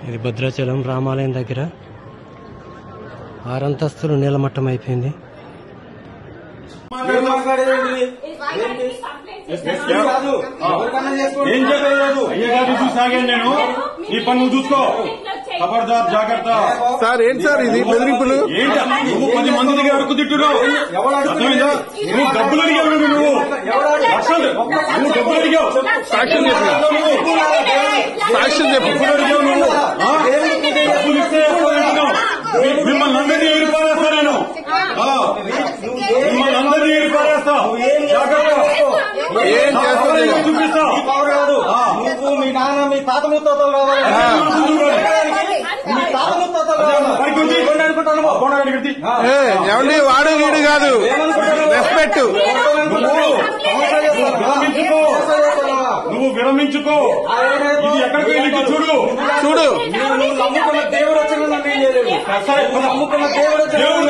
ఇది భద్రాచలం రామాలయం దగ్గర 6 అంతస్తులు నీలమట్టం అయిపోయింది. ఏం చేయలేదు అయ్యగారు చూసాగాను నేను. ఈ పని నువ్వు చూసుకో. ఖబర్దార్, జాగ్రత్త. సార్ ఏంటి సార్ ఇది బెదిరింపులు? ఏంటి నువ్వు 10 మంది దగ్గర అడుగు తిట్టున్నావు? నువ్వు డబ్బులు అడిగావు. నువ్వు డబ్బులు అడిగావు. సాక్ష్యం చెప్పు. సాక్ష్యం చెప్పు. అడిగావు నువ్వు. డబ్బులు ఇస్తే మిమ్మల్ని అందరినీ ఏర్పారేస్తా నేను. మిమ్మల్ని అందరినీ ఏర్పారేస్తా. జాగ్రత్త. ఏం చేస్తుంది? చూపిస్తా. నువ్వు మీ నాన్న మీ తాత ముత్తాతలు కావాలి. ఏమండి వాడు వీడు కాదు, రెస్పెక్ట్. నువ్వు విరమించుకో. ఇది ఎక్కడికి వెళ్ళి చూడు. చూడు నమ్ముకున్న దేవుడు వచ్చిన నన్ను నమ్ముకున్న దేవుడు దేవుడు